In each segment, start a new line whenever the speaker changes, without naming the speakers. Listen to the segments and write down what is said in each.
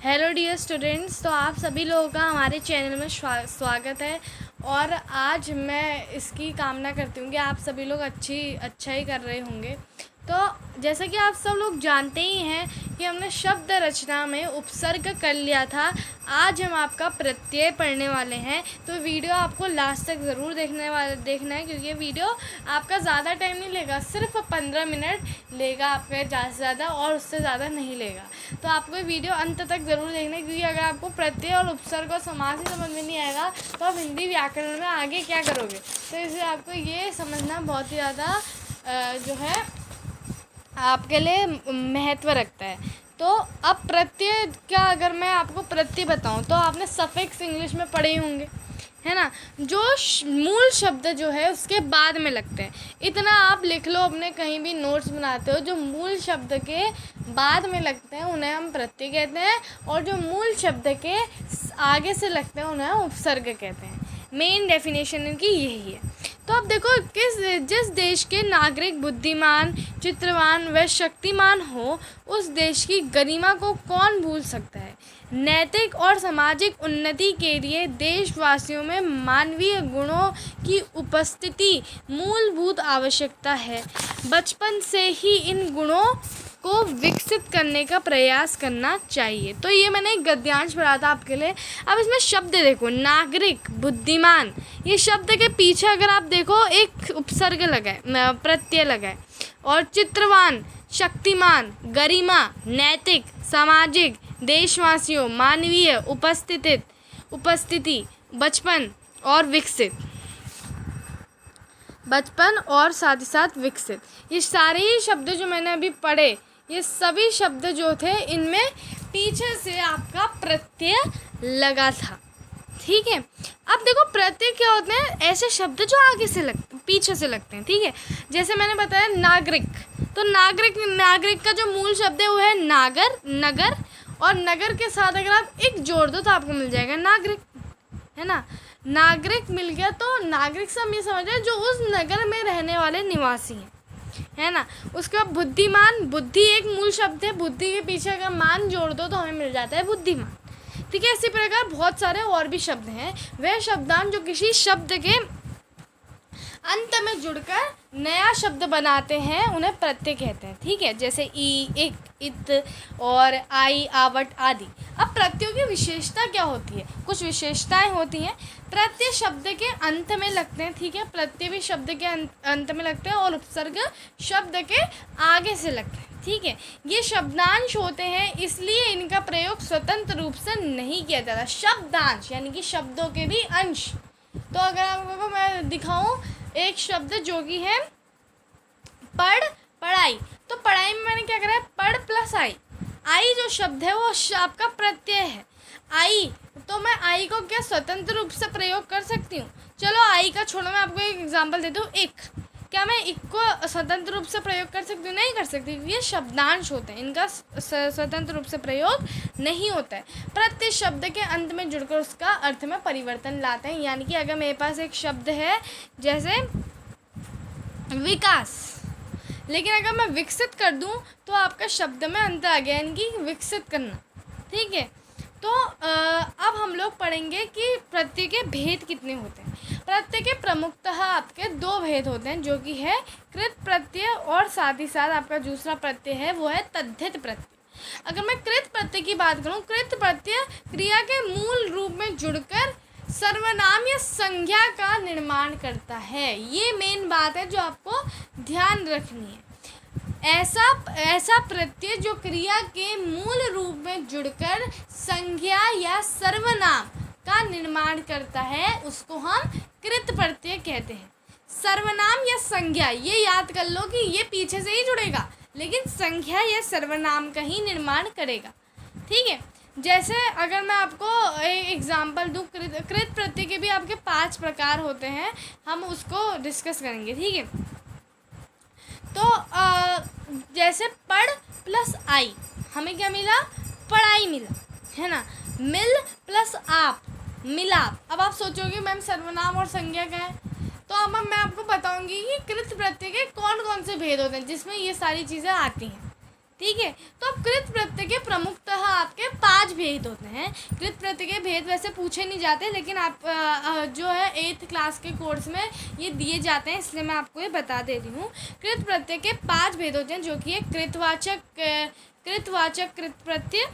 Hello dear students, तो आप सभी लोगों का हमारे चैनल में स्वागत है। और आज मैं इसकी कामना करती हूँ कि आप सभी लोग अच्छा ही कर रहे होंगे। तो जैसा कि आप सब लोग जानते ही हैं कि हमने शब्द रचना में उपसर्ग कर लिया था। आज हम आपका प्रत्यय पढ़ने वाले हैं, तो वीडियो आपको लास्ट तक ज़रूर देखना है, क्योंकि ये वीडियो आपका ज़्यादा टाइम नहीं लेगा, सिर्फ 15 मिनट लेगा आपका, ज़्यादा से ज़्यादा, और उससे ज़्यादा नहीं लेगा। तो आपको ये वीडियो अंत तक ज़रूर देखना है, क्योंकि अगर आपको प्रत्यय और उपसर्ग और समास ही समझ में नहीं आएगा तो आप हिंदी व्याकरण में आगे क्या करोगे। तो इसलिए आपको ये समझना बहुत ही ज़्यादा जो है आपके लिए महत्व रखता है। तो अब प्रत्यय का अगर मैं आपको प्रत्यय बताऊं तो आपने सफिक्स इंग्लिश में पढ़े ही होंगे, है ना, जो मूल शब्द जो है उसके बाद में लगते हैं। इतना आप लिख लो, अपने कहीं भी नोट्स बनाते हो, जो मूल शब्द के बाद में लगते हैं उन्हें हम प्रत्यय कहते हैं, और जो मूल शब्द के आगे से लगते हैं उन्हें हम उपसर्ग कहते हैं। मेन डेफिनेशन इनकी यही है। तो अब देखो, जिस देश के नागरिक बुद्धिमान, चित्रवान व शक्तिमान हो, उस देश की गरिमा को कौन भूल सकता है। नैतिक और सामाजिक उन्नति के लिए देशवासियों में मानवीय गुणों की उपस्थिति मूलभूत आवश्यकता है। बचपन से ही इन गुणों को विकसित करने का प्रयास करना चाहिए। तो ये मैंने एक गद्यांश पढ़ा था आपके लिए। अब इसमें शब्द देखो, नागरिक, बुद्धिमान, ये शब्द के पीछे अगर आप देखो एक उपसर्ग लगा है, प्रत्यय लगा है। और चित्रवान, शक्तिमान, गरिमा, नैतिक, सामाजिक, देशवासियों, मानवीय, उपस्थिति, बचपन और विकसित, बचपन और साथ ही साथ विकसित, ये सारे ही शब्द जो मैंने अभी पढ़े, ये सभी शब्द जो थे इनमें पीछे से आपका प्रत्यय लगा था। ठीक है, अब देखो प्रत्यय क्या होते हैं, ऐसे शब्द जो आगे से पीछे से लगते हैं। ठीक है, जैसे मैंने बताया नागरिक, तो नागरिक का जो मूल शब्द है वो है नागर, नगर, और नगर के साथ अगर आप एक जोड़ दो तो आपको मिल जाएगा नागरिक, है ना। नागरिक मिल गया, तो नागरिक से हम ये समझ रहे हैं जो उस नगर में रहने वाले निवासी हैं, है ना। उसके बाद बुद्धिमान, बुद्धि एक मूल शब्द है, बुद्धि के पीछे अगर मान जोड़ दो तो हमें मिल जाता है बुद्धिमान। ठीक है, इसी प्रकार बहुत सारे और भी शब्द हैं, वह शब्दांश जो किसी शब्द के अंत में जुड़कर नया शब्द बनाते हैं उन्हें प्रत्यय कहते हैं। ठीक है, जैसे ई, एक, इत और आई, आवट आदि। अब प्रत्ययों की विशेषता क्या होती है, कुछ विशेषताएं होती हैं। प्रत्यय शब्द के अंत में लगते हैं। ठीक है, प्रत्यय भी शब्द के अंत में लगते हैं और उपसर्ग शब्द के आगे से लगते हैं। ठीक है, ये शब्दांश होते हैं, इसलिए इनका प्रयोग स्वतंत्र रूप से नहीं किया जाता। शब्दांश यानी कि शब्दों के भी अंश। तो अगर आपको मैं दिखाऊं एक शब्द जो कि है पढ़ाई, तो पढ़ाई में मैंने क्या करा है, पढ़ प्लस आई। आई जो शब्द है वो आपका प्रत्यय है, आई, तो मैं आई को क्या स्वतंत्र रूप से प्रयोग कर सकती हूँ। चलो आई का छोड़ो, मैं आपको एक एग्जांपल देती हूँ। एक, क्या मैं एक को स्वतंत्र रूप से प्रयोग कर सकती हूँ? नहीं कर सकती, क्योंकि ये शब्दांश होते हैं, इनका स्वतंत्र रूप से प्रयोग नहीं होता है। प्रत्यय शब्द के अंत में जुड़कर उसका अर्थ में परिवर्तन लाते हैं। यानी कि अगर मेरे पास एक शब्द है जैसे विकास, लेकिन अगर मैं विकसित कर दूं तो आपका शब्द में अंतर आ गया, यानी कि विकसित करना। ठीक है, तो अब हम लोग पढ़ेंगे कि प्रत्यय के भेद कितने होते हैं। प्रत्यय के प्रमुखतः आपके दो भेद होते हैं, जो कि है कृत प्रत्यय और साथ ही साथ आपका दूसरा प्रत्यय है वो है तद्धित प्रत्यय। अगर मैं कृत प्रत्यय की बात करूं, कृत प्रत्यय क्रिया के मूल रूप में जुड़कर सर्वनाम या संज्ञा का निर्माण करता है। ये मेन बात है जो आपको ध्यान रखनी है। ऐसा प्रत्यय जो क्रिया के मूल रूप में जुड़कर संज्ञा या सर्वनाम का निर्माण करता है उसको हम कृत प्रत्यय कहते हैं। सर्वनाम या संज्ञा, ये याद कर लो कि ये पीछे से ही जुड़ेगा, लेकिन संज्ञा या सर्वनाम का ही निर्माण करेगा। ठीक है, जैसे अगर मैं आपको एक एग्जांपल दूँ, कृत प्रत्यय के भी आपके 5 प्रकार होते हैं, हम उसको डिस्कस करेंगे। ठीक है, तो जैसे पढ़ प्लस आई, हमें क्या मिला, पढ़ाई मिला, है ना। मिल प्लस आप, मिलाप। अब आप सोचोगे मैम सर्वनाम और संज्ञा का है, तो अब मैं आपको बताऊंगी कि कृत प्रत्यय के कौन कौन से भेद होते हैं जिसमें ये सारी चीज़ें आती हैं। ठीक है, तो अब कृत प्रत्यय के प्रमुखतः आपके 5 भेद होते हैं। कृत प्रत्यय के भेद वैसे पूछे नहीं जाते, लेकिन आप जो है 8th क्लास के कोर्स में ये दिए जाते हैं, इसलिए मैं आपको ये बता दे रही हूँ। कृत प्रत्यय के 5 भेद होते हैं, जो कि है कृतवाचक कृत प्रत्यय,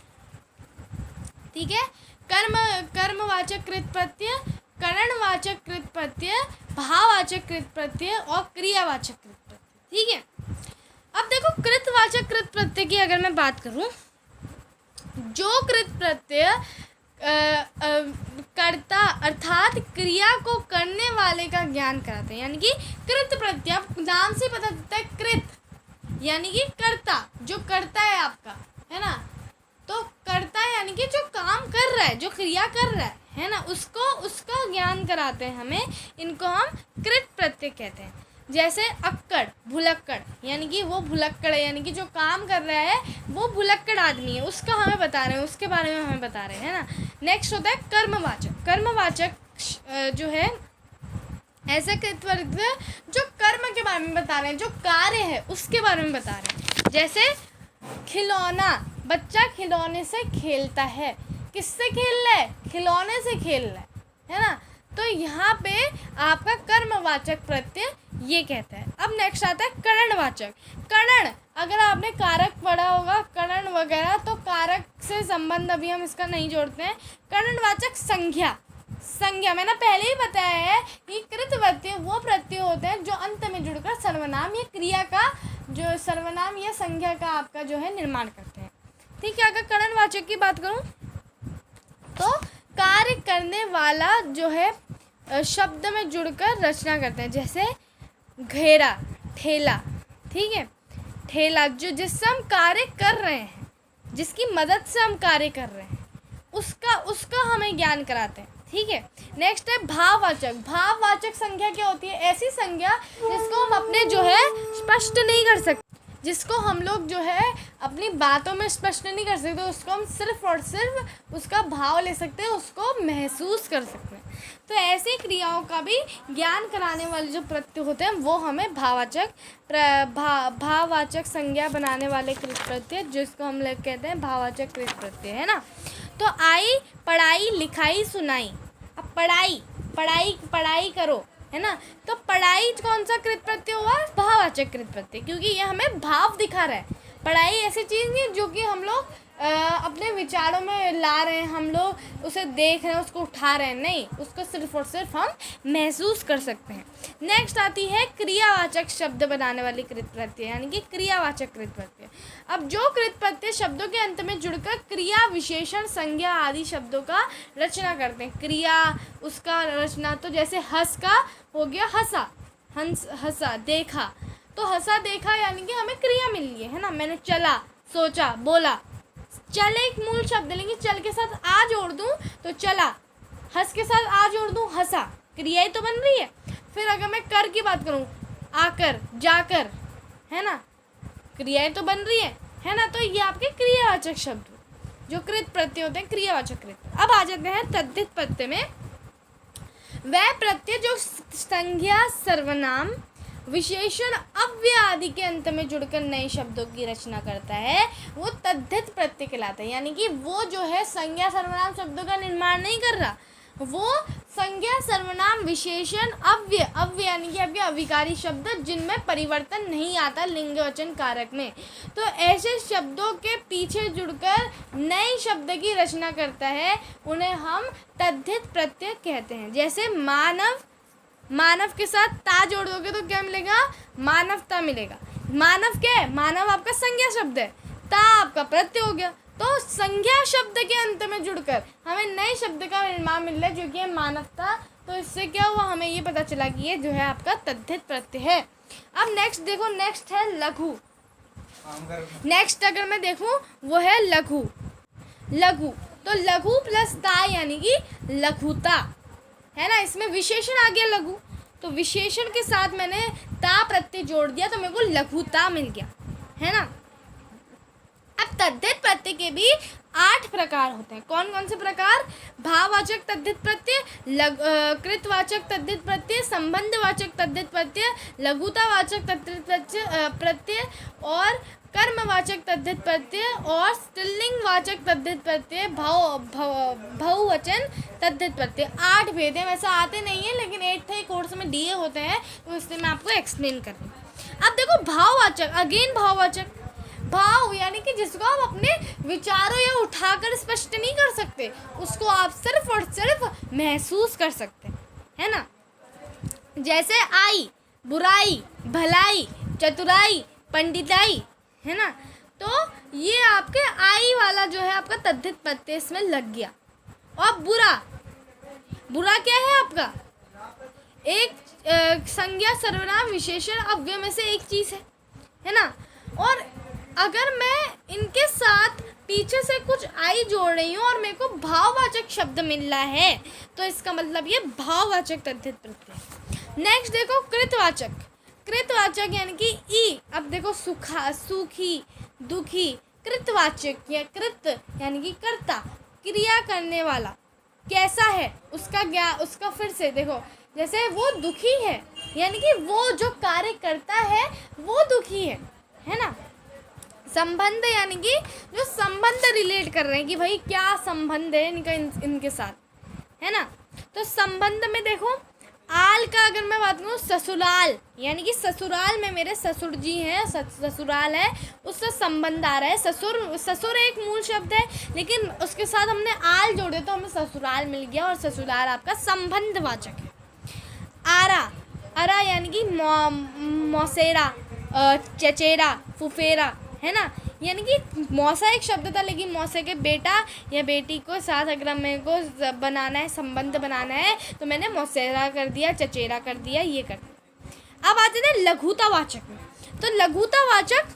ठीक है, कर्मवाचक कृत प्रत्यय, करणवाचक कृत प्रत्यय, भाववाचक कृत प्रत्यय और क्रियावाचक कृत प्रत्यय, ठीक है। अब देखो कृतवाचक कृत प्रत्यय की अगर मैं बात करूं, जो कृत प्रत्यय कर्ता अर्थात क्रिया को करने वाले का ज्ञान कराते हैं, यानी कि कृत प्रत्यय, नाम से पता चलता है कृत यानी कि कर्ता, जो करता है आपका, है ना, तो करता है यानी कि जो काम कर रहा है, जो क्रिया कर रहा है ना, उसका ज्ञान कराते हैं हमें, इनको हम कृत प्रत्यय कहते हैं। जैसे अक्कड़, भुलक्कड़, यानी कि वो भुलक्कड़ है, यानी कि जो काम कर रहा है वो भुलक्कड़ आदमी है, उसका हमें बता रहे हैं, उसके बारे में हमें बता रहे हैं, है ना। नेक्स्ट होता है कर्मवाचक। कर्मवाचक जो है ऐसे कृत प्रत्यय जो कर्म के बारे में बता रहे हैं, जो कार्य है उसके बारे में बता रहे हैं। जैसे खिलौना, बच्चा खिलौने से खेलता है, किससे खेल रहा है, खिलौने से खेल रहा है ना। तो यहाँ पे आपका कर्मवाचक प्रत्यय ये कहता है। अब नेक्स्ट आता है करणवाचक। करण, अगर आपने कारक पढ़ा होगा, करण वगैरह, तो कारक से संबंध अभी हम इसका नहीं जोड़ते हैं। करणवाचक संज्ञा, संज्ञा मैंने पहले ही बताया है कि कृत प्रत्यय वो प्रत्यय होते हैं जो अंत में जुड़कर सर्वनाम या क्रिया का, जो सर्वनाम या संज्ञा का आपका जो है निर्माण करते हैं, ठीक है। अगर करणवाचक की बात करूं तो कार्य करने वाला जो है शब्द में जुड़कर रचना करते हैं। जैसे घेरा, ठेला, ठीक है, ठेला, जो जिससे हम कार्य कर रहे हैं, जिसकी मदद से हम कार्य कर रहे हैं, उसका हमें ज्ञान कराते हैं, ठीक है। नेक्स्ट है भाववाचक। भाववाचक संज्ञा क्या होती है, ऐसी संज्ञा जिसको हम अपने जो है स्पष्ट नहीं कर सकते, जिसको हम लोग जो है अपनी बातों में स्पष्ट नहीं कर सकते, उसको हम सिर्फ और सिर्फ उसका भाव ले सकते हैं, उसको महसूस कर सकते हैं। तो ऐसी क्रियाओं का भी ज्ञान कराने वाले जो प्रत्यय होते हैं वो हमें भाववाचक संज्ञा बनाने वाले कृत प्रत्यय, जिसको हम लोग कहते हैं भाववाचक कृत प्रत्यय, है ना। तो आई, पढ़ाई, लिखाई, सुनाई। अब पढ़ाई करो, है ना, तो पढ़ाई कौन सा कृत प्रत्यय हुआ, भाववाचक कृत प्रत्यय, क्योंकि ये हमें भाव दिखा रहा है। पढ़ाई ऐसी चीज़ नहीं जो कि हम लोग अपने विचारों में ला रहे हैं, हम लोग उसे देख रहे हैं, उसको उठा रहे हैं, नहीं, उसको सिर्फ और सिर्फ हम महसूस कर सकते हैं। नेक्स्ट आती है क्रियावाचक शब्द बनाने वाली कृत प्रत्यय, यानी कि क्रियावाचक कृत प्रत्यय। अब जो कृत प्रत्यय शब्दों के अंत में जुड़कर क्रिया, विशेषण, संज्ञा आदि शब्दों का रचना करते हैं, क्रिया उसका रचना, तो जैसे हंस का हो गया हंसा, हंसा, देखा, तो हंसा देखा यानी कि हमें क्रिया मिल रही है ना। मैंने चला, सोचा, बोला। चल एक मूल शब्द, लेकिन चल के साथ आ जोड़ दूं तो चला, हंस के साथ आ जोड़ दूं हंसा, क्रिया ही तो बन रही है। फिर अगर मैं कर की बात करूं, आकर, जाकर, है ना, क्रियाएं तो बन रही है ना। तो ये आपके क्रियावाचक शब्द जो कृत प्रत्यय होते हैं, क्रियावाचक कृत। अब आ जाते हैं तद्धित प्रत्यय में। वह प्रत्यय जो संज्ञा, सर्वनाम, विशेषण, अव्यय आदि के अंत में जुड़कर नए शब्दों की रचना करता है, वो तद्धित प्रत्यय कहलाता है। यानी कि वो जो है संज्ञा, सर्वनाम शब्दों का निर्माण नहीं कर रहा, वो संज्ञा, सर्वनाम, विशेषण, अव्यय यानी कि आपके अविकारी शब्द जिनमें परिवर्तन नहीं आता लिंग वचन कारक में, तो ऐसे शब्दों के पीछे जुड़कर नए शब्द की रचना करता है, उन्हें हम तद्धित प्रत्यय कहते हैं। जैसे मानव, मानव के साथ ता जोड़ दोगे तो क्या मिलेगा, मानवता मिलेगा। मानव क्या है, मानव आपका संज्ञा शब्द है, ता आपका प्रत्यय हो गया। तो संज्ञा शब्द के अंत में जुड़कर हमें नए शब्द का निर्माण मिल रहा है, जो कि है मानवता। तो इससे क्या हुआ, हमें ये पता चला कि ये जो है आपका तद्धित प्रत्यय है। अब नेक्स्ट देखो, नेक्स्ट है लघु। नेक्स्ट अगर मैं देखूं वो है लघु। लघु, तो लघु प्लस ता यानी कि लघुता, है ना। इसमें विशेषण आ गया लघु, तो विशेषण के साथ मैंने ता प्रत्यय जोड़ दिया तो मेरे को लघुता मिल गया, है ना। अब तद्धित प्रत्यय के भी 8 प्रकार होते हैं। कौन कौन से प्रकार, भाववाचक तद्धित प्रत्यय, कृतवाचक तद्धित प्रत्यय, संबंधवाचक तद्धित प्रत्यय, लघुतावाचक तद्धित प्रत्यय और कर्मवाचक तद्धित प्रत्यय और स्त्रीलिंग वाचक तद्धित प्रत्यय, बहुवचन तद्धित प्रत्यय। 8 भेद हैं, वैसे आते नहीं है लेकिन 8th कोर्स में दिए होते हैं, तो इसलिए मैं आपको एक्सप्लेन कर रही हूँ। अब देखो भाववाचक, अगेन भाववाचक, भाव यानी कि जिसको आप अपने विचारों या उठाकर स्पष्ट नहीं कर सकते, उसको आप सिर्फ और सिर्फ महसूस कर सकते हैं, है ना। जैसे आई, बुराई, भलाई, चतुराई, पंडिताई, है ना। तो ये आपके आई वाला जो है आपका तद्धित प्रत्यय इसमें लग गया। और बुरा, बुरा क्या है आपका, एक संज्ञा सर्वनाम विशेषण अव्यय में से एक चीज़ है ना। और अगर मैं इनके साथ पीछे से कुछ आई जोड़ रही हूँ और मेरे को भाववाचक शब्द मिल रहा है, तो इसका मतलब ये भाववाचक तद्धित प्रत्यय। नेक्स्ट देखो कृतवाचक, कृतवाचक यानी कि ई। अब देखो सुखा, सूखी, दुखी, कृतवाचक या कृत यानी कि कर्ता, क्रिया करने वाला, कैसा है उसका फिर से देखो, जैसे वो दुखी है यानी कि वो जो कार्य करता है वो दुखी है ना। संबंध यानी कि जो संबंध रिलेट कर रहे हैं कि भाई क्या संबंध है इनका इनके साथ, है ना। तो संबंध में देखो आल का अगर मैं बात करूँ, ससुराल यानी कि ससुराल में मेरे ससुर जी हैं, ससुराल है, उससे संबंध आ रहा है। ससुर एक मूल शब्द है, लेकिन उसके साथ हमने आल जोड़े तो हमें ससुराल मिल गया, और ससुराल आपका संबंधवाचक है। आरा, अरा यानी कि मौसेरा, चचेरा, फुफेरा, है ना। यानी कि मौसा एक शब्द था, लेकिन मौसे के बेटा या बेटी को साथ अगर मेरे को बनाना है, संबंध बनाना है, तो मैंने मौसेरा कर दिया, चचेरा कर दिया, ये कर दिया। अब आते हैं लघुतावाचक में। तो लघुतावाचक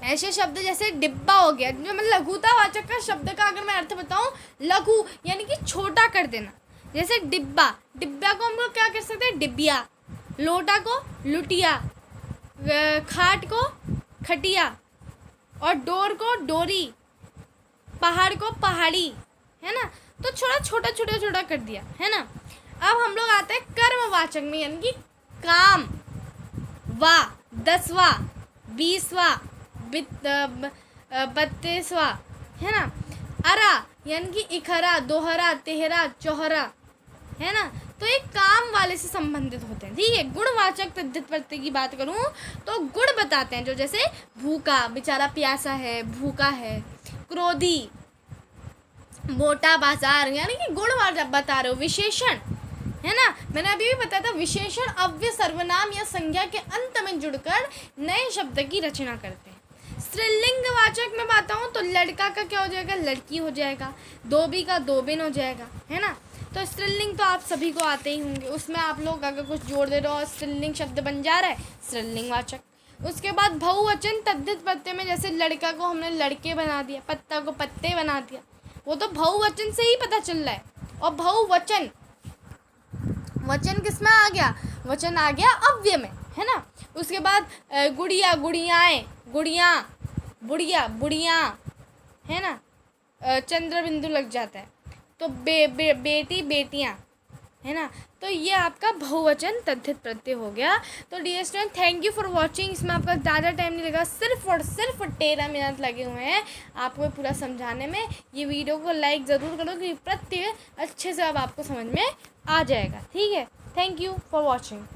ऐसे शब्द जैसे डिब्बा हो गया, जो मतलब लघुतावाचक का शब्द का अगर मैं अर्थ बताऊं, लघु यानी कि छोटा कर देना। जैसे डिब्बा, डिब्बा को हम लोग क्या कर सकते हैं, डिबिया। लोटा को लुटिया, खाट को खटिया, और डोर को डोरी, पहाड़ को पहाड़ी, है ना। तो छोटा कर दिया, है ना। अब हम लोग आते हैं कर्मवाचक में, यानी कि काम, वा, 10वां, 20वां, 32वां, है ना। अरा यानी कि इखरा, दोहरा, तेहरा, चौहरा, है ना। तो ये काम वाले से संबंधित होते हैं, ठीक है। गुणवाचक तद्धित प्रत्यय की बात करूं तो गुण बताते हैं, जो जैसे भूखा, बेचारा प्यासा है, भूखा है। क्रोधी, मोटा, बाजार, यानी कि गुण बता रहे हो। विशेषण, है ना, मैंने अभी भी बताया था, विशेषण अव्यय सर्वनाम या संज्ञा के अंत में जुड़कर नए शब्द की रचना करते हैं। स्त्रीलिंगवाचक में बात आऊँ तो लड़का का क्या हो जाएगा, लड़की हो जाएगा। धोबी का धोबिन हो जाएगा, है ना। तो स्त्रीलिंग तो आप सभी को आते ही होंगे, उसमें आप लोग अगर कुछ जोड़ दे रहे हो और स्त्रीलिंग शब्द बन जा रहा है, स्त्रीलिंगवाचक। उसके बाद बहुवचन तद्धित प्रत्यय में जैसे लड़का को हमने लड़के बना दिया, पत्ता को पत्ते बना दिया, वो तो बहुवचन से ही पता चल रहा है। और बहुवचन, वचन किस में आ गया, वचन आ गया अव्यय में, है ना। उसके बाद गुड़िया, गुड़ियाएँ, गुड़िया, बुढ़िया, बुढ़िया, है ना। चंद्र बिंदु लग जाता है, तो बेटी, बेटियाँ, है ना। तो ये आपका बहुवचन तद्धित प्रत्यय हो गया। तो dear student, thank you for watching. इसमें आपका ज़्यादा टाइम नहीं लगा, सिर्फ और सिर्फ 13 मिनट लगे हुए हैं आपको पूरा समझाने में। ये वीडियो को लाइक ज़रूर करो, क्योंकि प्रत्यय अच्छे से अब आपको समझ में आ जाएगा, ठीक है। Thank you for watching.